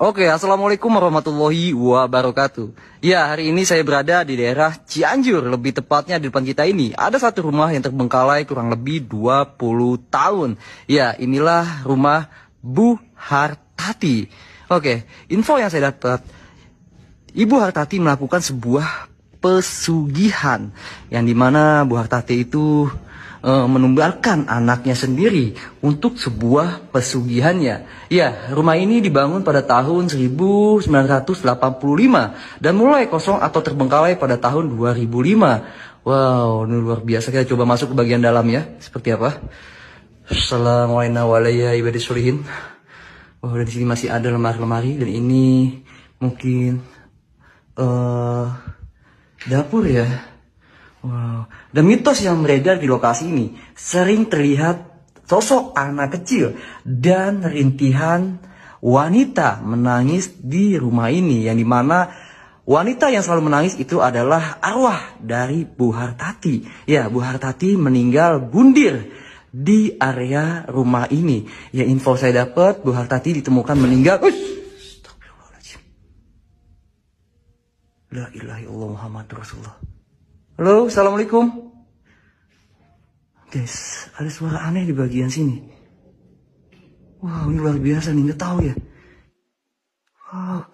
Oke, assalamualaikum warahmatullahi wabarakatuh. Ya, hari ini saya berada di daerah Cianjur, lebih tepatnya di depan kita ini. Ada satu rumah yang terbengkalai kurang lebih 20 tahun. Ya, inilah rumah Bu Hartati. Oke, info yang saya dapat, Ibu Hartati melakukan sebuah pesugihan, yang dimana Bu Hartati itu menumbalkan anaknya sendiri untuk sebuah pesugihannya. Ya, rumah ini dibangun pada tahun 1985 dan mulai kosong atau terbengkalai pada tahun 2005. Wow, ini luar biasa. Kita coba masuk ke bagian dalam ya. Seperti apa? Assalamualaikum warahmatullahi wabarakatuh. Oh, dan di sini masih ada lemari-lemari, dan ini mungkin dapur ya. Wow. Dan mitos yang beredar di lokasi ini, sering terlihat sosok anak kecil dan rintihan wanita menangis di rumah ini, yang dimana wanita yang selalu menangis itu adalah arwah dari Bu Hartati. Ya, Bu Hartati meninggal bundir di area rumah ini. Ya, info saya dapat, Bu Hartati ditemukan meninggal. Astagfirullahaladzim. La ilaha illallah Muhammadur Rasulullah. Halo, assalamualaikum. Guys, ada suara aneh di bagian sini. Wow, ini luar biasa nih, nggak tahu ya. Wow.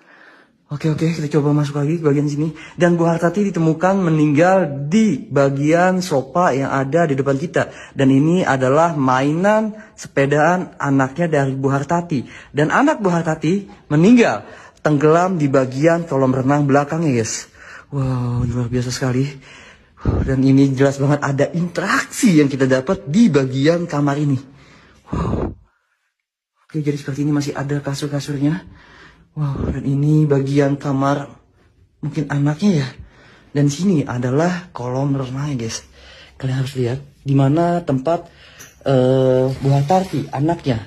Oke, kita coba masuk lagi ke bagian sini. Dan Bu Hartati ditemukan meninggal di bagian sofa yang ada di depan kita. Dan ini adalah mainan sepedaan anaknya dari Bu Hartati. Dan anak Bu Hartati meninggal tenggelam di bagian kolam renang belakangnya, guys. Wow, ini luar biasa sekali. Dan ini jelas banget ada interaksi yang kita dapat di bagian kamar ini. Wow. Oke, jadi seperti ini masih ada kasur-kasurnya. Wow, dan ini bagian kamar mungkin anaknya ya. Dan sini adalah kolam renangnya, guys. Kalian harus lihat di mana tempat Bu Hartati anaknya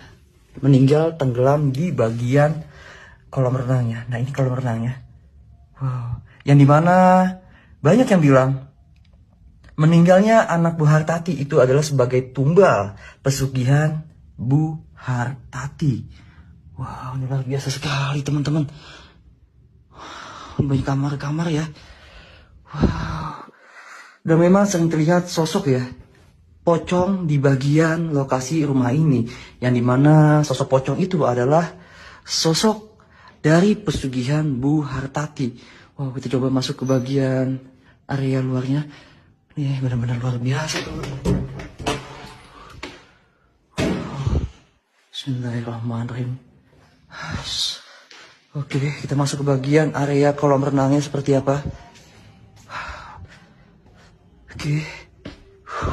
meninggal tenggelam di bagian kolam renangnya. Nah, ini kolam renangnya. Wow, yang dimana banyak yang bilang meninggalnya anak Bu Hartati itu adalah sebagai tumbal pesugihan Bu Hartati. Wow, ini luar biasa sekali teman-teman. Banyak kamar-kamar ya. Wow. Dan memang sering terlihat sosok ya, pocong di bagian lokasi rumah ini. Yang dimana sosok pocong itu adalah sosok dari pesugihan Bu Hartati. Wow, kita coba masuk ke bagian area luarnya. Ini benar-benar luar biasa teman-teman. Bismillahirrahmanirrahim. Oke, kita masuk ke bagian area kolam renangnya seperti apa. Oke.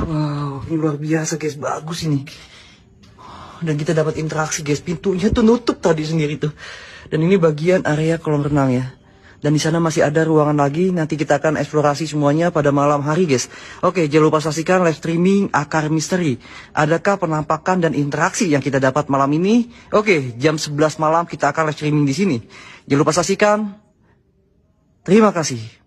Wow, ini luar biasa guys, bagus ini. Dan kita dapat interaksi guys, pintunya tuh nutup tadi sendiri tuh. Dan ini bagian area kolam renang ya. Dan di sana masih ada ruangan lagi. Nanti kita akan eksplorasi semuanya pada malam hari, guys. Oke, jangan lupa saksikan live streaming Akar Misteri. Adakah penampakan dan interaksi yang kita dapat malam ini? Oke, jam 11 malam kita akan live streaming di sini. Jangan lupa saksikan. Terima kasih.